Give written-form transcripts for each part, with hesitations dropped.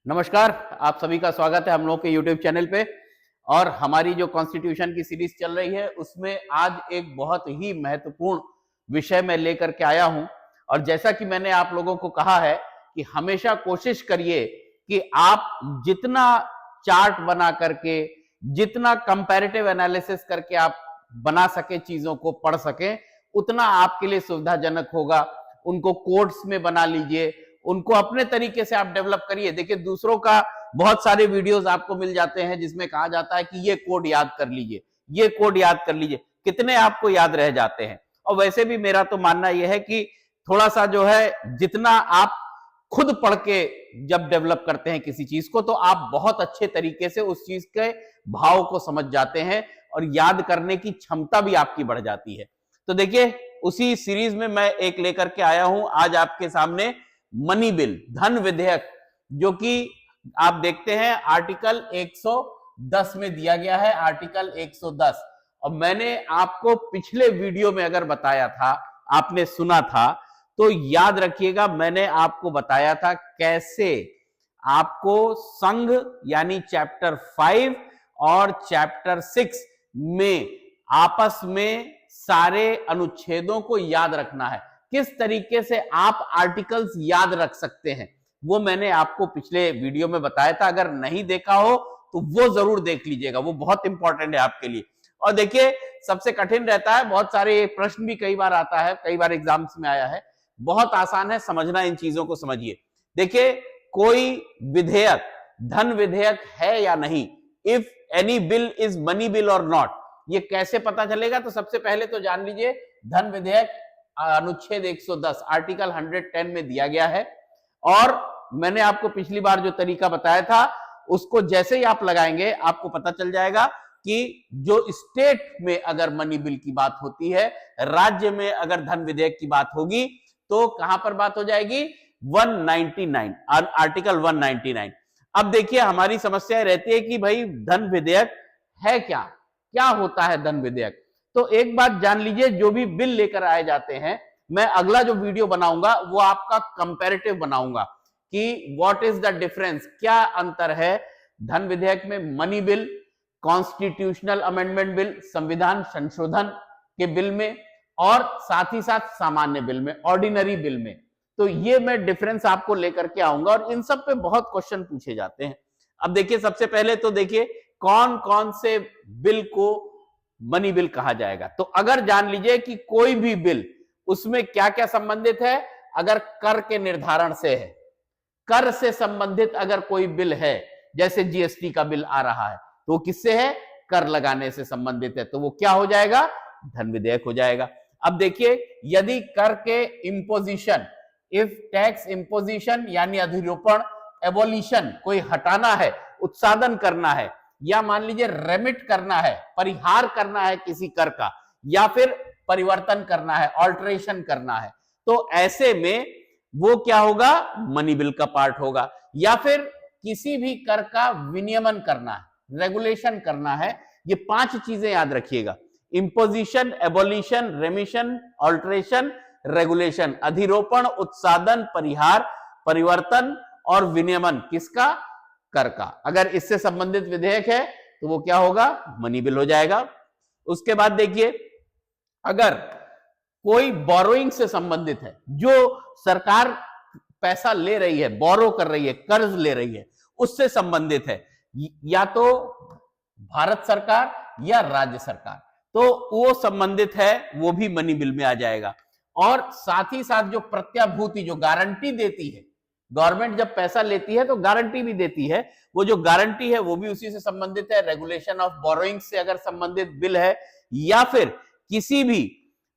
नमस्कार, आप सभी का स्वागत है हम लोग के YouTube चैनल पे। और हमारी जो कॉन्स्टिट्यूशन की सीरीज चल रही है उसमें आज एक बहुत ही महत्वपूर्ण विषय मैं लेकर के आया हूं। और जैसा कि मैंने आप लोगों को कहा है कि हमेशा कोशिश करिए कि आप जितना चार्ट बना करके, जितना कंपैरेटिव एनालिसिस करके आप बना सके, चीजों को पढ़ सकें, उतना आपके लिए सुविधाजनक होगा। उनको कोड्स में बना लीजिए, उनको अपने तरीके से आप डेवलप करिए। देखिए, दूसरों का बहुत सारे वीडियोस आपको मिल जाते हैं जिसमें कहा जाता है कि ये कोड याद कर लीजिए, ये कोड याद कर लीजिए, कितने आपको याद रह जाते हैं। और वैसे भी मेरा तो मानना यह है कि थोड़ा सा जो है, जितना आप खुद पढ़ के जब डेवलप करते हैं किसी चीज को, तो आप बहुत अच्छे तरीके से उस चीज के भाव को समझ जाते हैं और याद करने की क्षमता भी आपकी बढ़ जाती है। तो देखिए, उसी सीरीज में मैं एक लेकर के आया हूं आज आपके सामने, मनी बिल, धन विधेयक, जो कि आप देखते हैं आर्टिकल 110 में दिया गया है, आर्टिकल 110। और मैंने आपको पिछले वीडियो में अगर बताया था, आपने सुना था, तो याद रखिएगा, मैंने आपको बताया था कैसे आपको संघ यानी चैप्टर 5 और चैप्टर 6 में आपस में सारे अनुच्छेदों को याद रखना है, किस तरीके से आप आर्टिकल्स याद रख सकते हैं, वो मैंने आपको पिछले वीडियो में बताया था। अगर नहीं देखा हो तो वो जरूर देख लीजिएगा, वो बहुत इंपॉर्टेंट है आपके लिए। और देखिए, सबसे कठिन रहता है, बहुत सारे प्रश्न भी कई बार आता है, कई बार एग्जाम्स में आया है। बहुत आसान है समझना, इन चीजों को समझिए। देखिए, कोई विधेयक धन विधेयक है या नहीं, if any bill is money bill और नॉट, ये कैसे पता चलेगा? तो सबसे पहले तो जान लीजिए, धन विधेयक अनुच्छेद 110 आर्टिकल 110 में दिया गया है। और मैंने आपको पिछली बार जो तरीका बताया था, उसको जैसे ही आप लगाएंगे आपको पता चल जाएगा कि जो स्टेट में अगर मनी बिल की बात होती है, राज्य में अगर धन विधेयक की बात होगी, तो कहां पर बात हो जाएगी? 199, आर्टिकल 199। अब देखिए, हमारी समस्या रहती है कि भाई धन विधेयक है क्या, क्या होता है धन विधेयक? तो एक बात जान लीजिए, जो भी बिल लेकर आए जाते हैं, मैं अगला जो वीडियो बनाऊंगा वो आपका कंपैरेटिव बनाऊंगा कि व्हाट इज द डिफरेंस, क्या अंतर है धन विधेयक में, money bill, constitutional amendment bill, संविधान संशोधन के बिल में, और साथ ही साथ सामान्य बिल में, ऑर्डिनरी बिल में। तो ये मैं डिफरेंस आपको लेकर के आऊंगा, और इन सब पे बहुत क्वेश्चन पूछे जाते हैं। अब देखिए, सबसे पहले तो देखिए कौन कौन से बिल को मनी बिल कहा जाएगा। तो अगर जान लीजिए कि कोई भी बिल, उसमें क्या क्या संबंधित है, अगर कर के निर्धारण से है, कर से संबंधित अगर कोई बिल है, जैसे जीएसटी का बिल आ रहा है, तो वो किससे है? कर लगाने से संबंधित है, तो वो क्या हो जाएगा? धन विधेयक हो जाएगा। अब देखिए, यदि कर के इंपोजिशन, इफ टैक्स इंपोजिशन यानी अधिरोपण, एबोलिशन कोई हटाना है, उत्साधन करना है, या मान लीजिए रेमिट करना है, परिहार करना है किसी कर का, या फिर परिवर्तन करना है, ऑल्टरेशन करना है, तो ऐसे में वो क्या होगा? मनी बिल का पार्ट होगा। या फिर किसी भी कर का विनियमन करना है, रेगुलेशन करना है, ये 5 चीजें याद रखिएगा: imposition, abolition, remission, alteration, regulation, अधिरोपण, उत्साधन, परिहार, परिवर्तन और विनियमन, किसका? कर का। अगर इससे संबंधित विधेयक है तो वो क्या होगा? मनी बिल हो जाएगा। उसके बाद देखिए, अगर कोई बोरोइंग से संबंधित है, जो सरकार पैसा ले रही है, बोरो कर रही है, कर्ज ले रही है, उससे संबंधित है, या तो भारत सरकार या राज्य सरकार, तो वो संबंधित है, वो भी मनी बिल में आ जाएगा। और साथ ही साथ जो प्रत्याभूति, जो गारंटी देती है, गवर्नमेंट जब पैसा लेती है तो गारंटी भी देती है, वो जो गारंटी है वो भी उसी से संबंधित है। रेगुलेशन ऑफ बोरोइंग से अगर संबंधित बिल है, या फिर किसी भी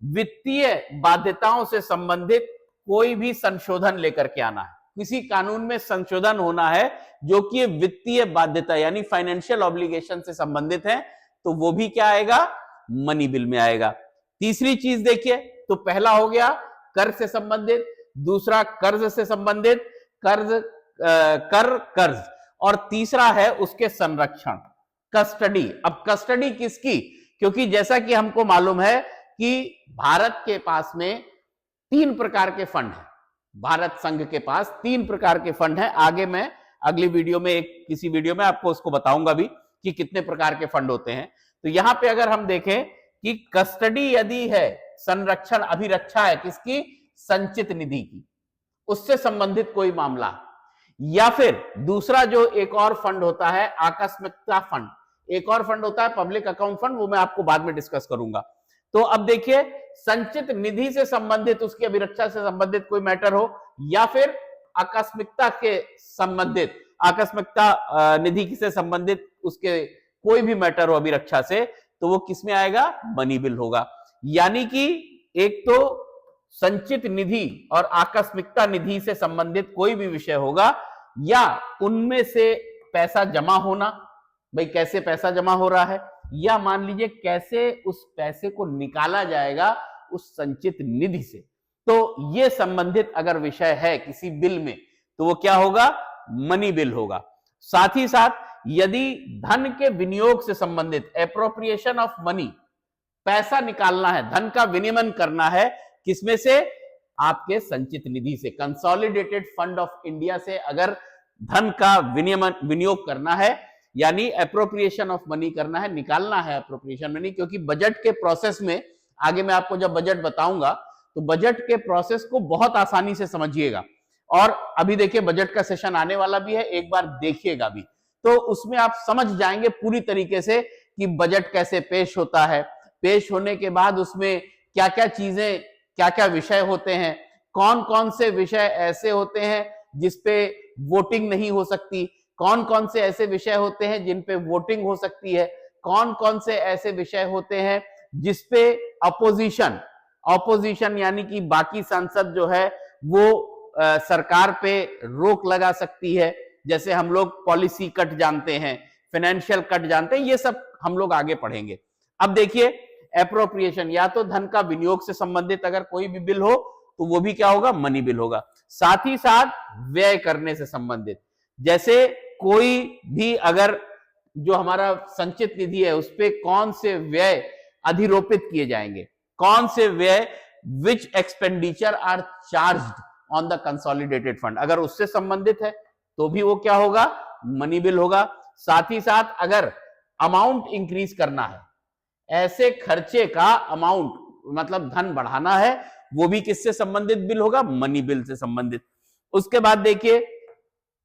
वित्तीय बाध्यताओं से संबंधित कोई भी संशोधन लेकर के आना है, किसी कानून में संशोधन होना है जो कि वित्तीय बाध्यता यानी फाइनेंशियल ऑब्लिगेशन से संबंधित है, तो वो भी क्या आएगा? मनी बिल में आएगा। तीसरी चीज देखिए, तो पहला हो गया कर से संबंधित, दूसरा कर्ज से संबंधित, कर्ज, और तीसरा है उसके संरक्षण, कस्टडी। अब कस्टडी किसकी? क्योंकि जैसा कि हमको मालूम है कि भारत के पास में 3 प्रकार के फंड हैं, भारत संघ के पास 3 प्रकार के फंड हैं। आगे मैं अगली वीडियो में किसी वीडियो में आपको उसको बताऊंगा भी कि कितने प्रकार के फंड होते हैं। तो यहां पे अगर हम देखें कि कस्टडी यदि है, संरक्षण अभिरक्षा है किसकी, संचित निधि की, उससे संबंधित कोई मामला, या फिर दूसरा जो एक और फंड होता है आकस्मिकता फंड, एक और फंड होता है पब्लिक अकाउंट फंड, वो मैं आपको बाद में डिस्कस करूंगा। तो अब देखिए, संचित निधि से संबंधित, उसकी अभिरक्षा से संबंधित कोई मैटर हो, या फिर आकस्मिकता के संबंधित, आकस्मिकता निधि से संबंधित उसके कोई भी मैटर हो अभिरक्षा से, तो वो किस में आएगा, मनी बिल होगा। यानी कि एक तो संचित निधि और आकस्मिकता निधि से संबंधित कोई भी विषय होगा, या उनमें से पैसा जमा होना, भाई कैसे पैसा जमा हो रहा है, या मान लीजिए कैसे उस पैसे को निकाला जाएगा उस संचित निधि से, तो ये संबंधित अगर विषय है किसी बिल में, तो वो क्या होगा, मनी बिल होगा। साथ ही साथ यदि धन के विनियोग से संबंधित, एप्रोप्रिएशन ऑफ मनी, पैसा निकालना है, धन का विनियमन करना है, किसमें से, आपके संचित निधि से, कंसोलिडेटेड फंड ऑफ इंडिया से अगर धन का विनियमन, विनियोग करना है, यानी एप्रोप्रिएशन ऑफ मनी करना है, निकालना है एप्रोप्रिएशन मनी, क्योंकि बजट के प्रोसेस में, आगे मैं आपको जब बजट बताऊंगा तो बजट के प्रोसेस को बहुत आसानी से समझिएगा। और अभी देखिए बजट का सेशन आने वाला भी है, एक बार देखिएगा भी, तो उसमें आप समझ जाएंगे पूरी तरीके से कि बजट कैसे पेश होता है, पेश होने के बाद उसमें क्या क्या चीजें, क्या क्या विषय होते हैं, कौन कौन से विषय ऐसे होते हैं जिसपे वोटिंग नहीं हो सकती, कौन कौन से ऐसे विषय होते हैं जिन पे वोटिंग हो सकती है, कौन कौन से ऐसे विषय होते हैं जिसपे ऑपोजिशन यानी कि बाकी सांसद जो है वो सरकार पे रोक लगा सकती है। जैसे हम लोग पॉलिसी कट जानते हैं, फाइनेंशियल कट जानते हैं, ये सब हम लोग आगे पढ़ेंगे। अब देखिए एप्रोप्रिएशन, या तो धन का विनियोग से संबंधित अगर कोई भी बिल हो तो वो भी क्या होगा, मनी बिल होगा। साथ ही साथ व्यय करने से संबंधित, जैसे कोई भी अगर जो हमारा संचित निधि है उस पे कौन से व्यय अधिरोपित किए जाएंगे, कौन से व्यय, which expenditure are charged on the consolidated fund, अगर उससे संबंधित है तो भी वो क्या होगा, मनी बिल होगा। साथ ही साथ अगर अमाउंट इंक्रीज करना है, ऐसे खर्चे का अमाउंट मतलब धन बढ़ाना है, वो भी किससे संबंधित बिल होगा, मनी बिल से संबंधित। उसके बाद देखिए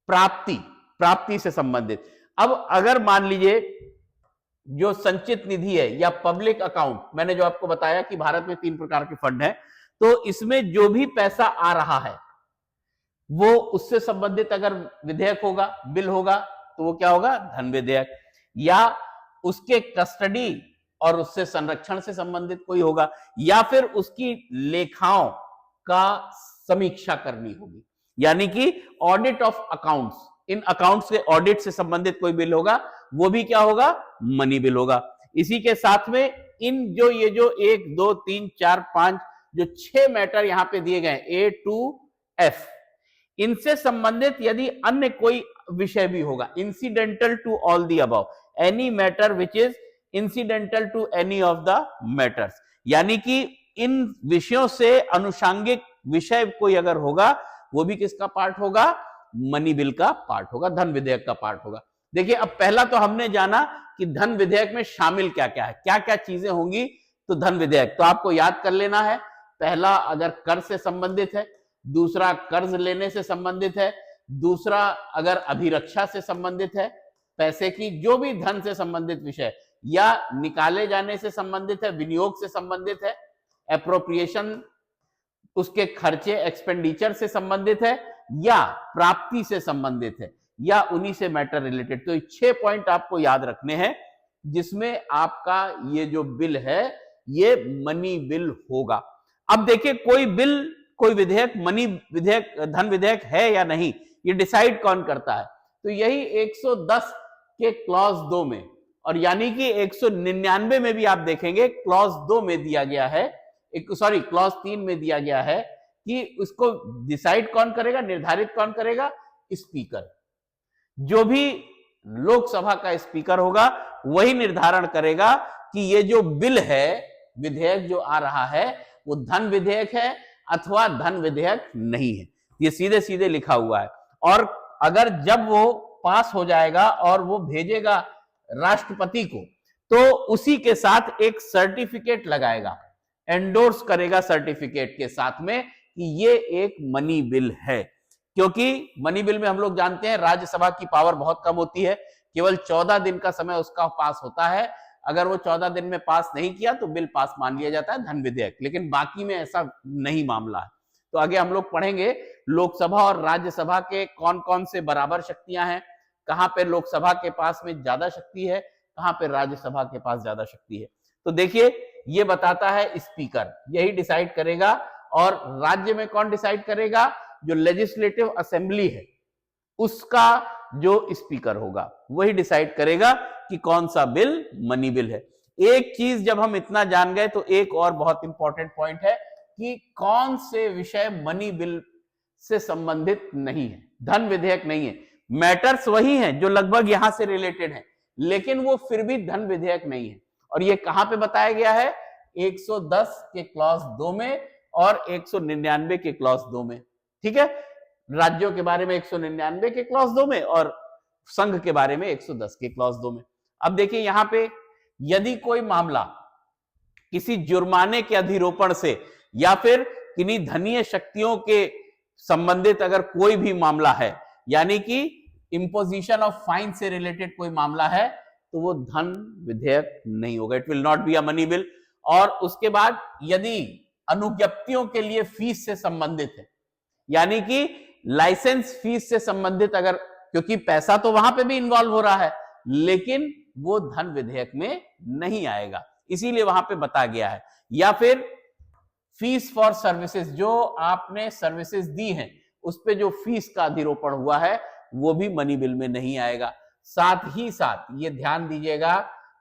प्राप्ति से संबंधित। अब अगर मान लीजिए जो संचित निधि है या पब्लिक अकाउंट, मैंने जो आपको बताया कि भारत में 3 प्रकार के फंड हैं, तो इसमें जो भी पैसा आ रहा है वो उससे संबंधित अगर विधेयक होगा, बिल होगा, तो वो क्या होगा, धन विधेयक, या उसके कस्टडी और उससे संरक्षण से संबंधित कोई होगा, या फिर उसकी लेखाओं का समीक्षा करनी होगी, यानी कि audit of accounts, in accounts के ऑडिट से संबंधित कोई बिल होगा, वो भी क्या होगा, मनी बिल होगा। इसी के साथ में इन जो ये जो 1 2 3 4 5 जो 6 मैटर यहां पे दिए गए A to F, इनसे संबंधित यदि अन्य कोई विषय भी होगा, incidental to all the above, any matter which is incidental to any of the matters, यानी कि इन विषयों से अनुषांगिक विषय कोई अगर होगा वो भी किसका पार्ट होगा, मनी बिल का पार्ट होगा, धन विधेयक का पार्ट होगा। देखिए अब पहला तो हमने जाना कि धन विधेयक में शामिल क्या क्या है, क्या क्या चीजें होंगी, तो धन विधेयक तो आपको याद कर लेना है, पहला अगर कर से संबंधित है, दूसरा कर्ज लेने से संबंधित है, दूसरा अगर अभिरक्षा से संबंधित है, पैसे की जो भी धन से संबंधित विषय, या निकाले जाने से संबंधित है, विनियोग से संबंधित है, एप्रोप्रिएशन उसके खर्चे एक्सपेंडिचर से संबंधित है, या प्राप्ति से संबंधित है, या उन्हीं से मैटर रिलेटेड। तो 6 पॉइंट आपको याद रखने हैं जिसमें आपका ये जो बिल है ये मनी बिल होगा। अब देखिए कोई बिल, कोई विधेयक मनी विधेयक, धन विधेयक है या नहीं, ये डिसाइड कौन करता है, तो यही 110 के क्लॉज 2 में, और यानी कि 199 में भी आप देखेंगे क्लॉज 2 में दिया गया है, क्लॉज 3 में दिया गया है कि उसको डिसाइड कौन करेगा, निर्धारित कौन करेगा, स्पीकर। जो भी लोकसभा का स्पीकर होगा वही निर्धारण करेगा कि ये जो बिल है, विधेयक जो आ रहा है वो धन विधेयक है अथवा धन विधेयक नहीं है, ये सीधे सीधे लिखा हुआ है। और अगर जब वो पास हो जाएगा और वो भेजेगा राष्ट्रपति को, तो उसी के साथ एक सर्टिफिकेट लगाएगा, एंडोर्स करेगा सर्टिफिकेट के साथ में कि ये एक मनी बिल है। क्योंकि मनी बिल में हम लोग जानते हैं राज्यसभा की पावर बहुत कम होती है, केवल 14 दिन का समय उसका पास होता है। अगर वो 14 दिन में पास नहीं किया तो बिल पास मान लिया जाता है, धन विधेयक। लेकिन बाकी में ऐसा नहीं मामला है। तो आगे हम लोग पढ़ेंगे लोकसभा और राज्यसभा के कौन कौन से बराबर शक्तियां हैं, कहां पे लोकसभा के पास में ज्यादा शक्ति है, कहां पे राज्यसभा के पास ज्यादा शक्ति है। तो देखिए, ये बताता है स्पीकर, यही डिसाइड करेगा। और राज्य में कौन डिसाइड करेगा? जो लेजिस्लेटिव असेंबली है उसका जो स्पीकर होगा वही डिसाइड करेगा कि कौन सा बिल मनी बिल है। एक चीज जब हम इतना जान गए तो एक और बहुत इंपॉर्टेंट पॉइंट है कि कौन से विषय मनी बिल से संबंधित नहीं है, धन विधेयक नहीं है। मैटर्स वही हैं जो लगभग यहां से रिलेटेड हैं, लेकिन वो फिर भी धन विधेयक नहीं है। और ये कहां पे बताया गया है? 110 के क्लॉज 2 में और 199 के क्लॉज 2 में। ठीक है, राज्यों के बारे में 199 के क्लॉज 2 में और संघ के बारे में 110 के क्लॉज 2 में। अब देखिए यहां पे, यदि कोई मामला किसी जुर्माने के अधिरोपण से या फिर किन्हीं धनीय शक्तियों के संबंधित अगर कोई भी मामला है, यानी कि इंपोजिशन ऑफ फाइन से रिलेटेड कोई मामला है, तो वो धन विधेयक नहीं होगा, it will not be a money bill. और उसके बाद यदि अनुज्ञप्तियों के लिए फीस से संबंधित है, यानी कि लाइसेंस फीस से संबंधित, अगर, क्योंकि पैसा तो वहां पे भी इन्वॉल्व हो रहा है, लेकिन वो धन विधेयक में नहीं आएगा, इसीलिए वहां पे बता गया है। या फिर फीस फॉर सर्विसेज, जो आपने सर्विसेज दी हैं उस पे जो फीस का अधिरोपण हुआ है वो भी मनी बिल में नहीं आएगा। साथ ही साथ ये ध्यान दीजिएगा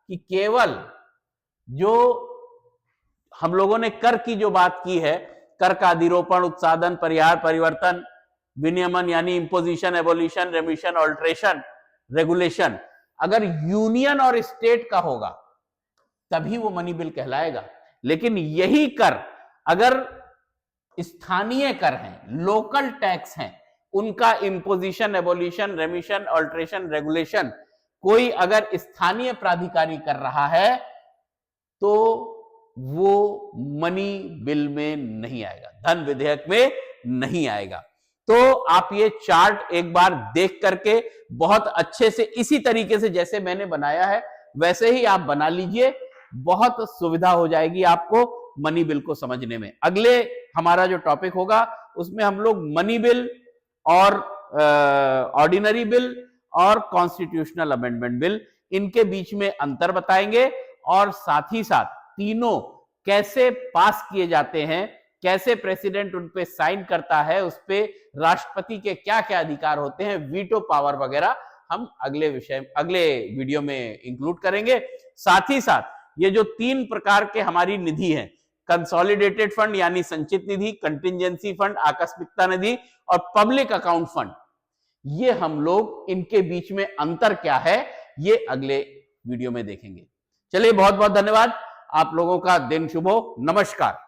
कि केवल जो हम लोगों ने कर की जो बात की है, कर का अधिरोपण, उत्सादन, परिहार, परिवर्तन, विनियमन यानी इंपोजिशन, एबोलिशन, रेमिशन, ऑल्ट्रेशन, रेगुलेशन, अगर यूनियन और स्टेट का होगा तभी वो मनी बिल कहलाएगा। लेकिन यही कर अगर स्थानीय कर हैं, लोकल टैक्स हैं, उनका इंपोजिशन, एबोलिशन, रेमिशन, ऑल्ट्रेशन, रेगुलेशन कोई अगर स्थानीय प्राधिकारी कर रहा है तो वो मनी बिल में नहीं आएगा, धन विधेयक में नहीं आएगा। तो आप ये चार्ट एक बार देख करके बहुत अच्छे से, इसी तरीके से जैसे मैंने बनाया है वैसे ही आप बना लीजिए, बहुत सुविधा हो जाएगी आपको मनी बिल को समझने में। अगले हमारा जो टॉपिक होगा उसमें हम लोग मनी बिल और ऑर्डिनरी बिल और कॉन्स्टिट्यूशनल अमेंडमेंट बिल, इनके बीच में अंतर बताएंगे और साथ ही साथ तीनों कैसे पास किए जाते हैं, कैसे प्रेसिडेंट उन पे साइन करता है, उस पे राष्ट्रपति के क्या क्या अधिकार होते हैं, वीटो पावर वगैरह, हम अगले वीडियो में इंक्लूड करेंगे। साथ ही साथ ये जो 3 प्रकार के हमारी निधि हैं, कंसोलिडेटेड फंड यानी संचित निधि, कंटिजेंसी फंड आकस्मिकता निधि और पब्लिक अकाउंट फंड, ये हम लोग इनके बीच में अंतर क्या है ये अगले वीडियो में देखेंगे। चलिए, बहुत बहुत धन्यवाद, आप लोगों का दिन शुभ हो, नमस्कार।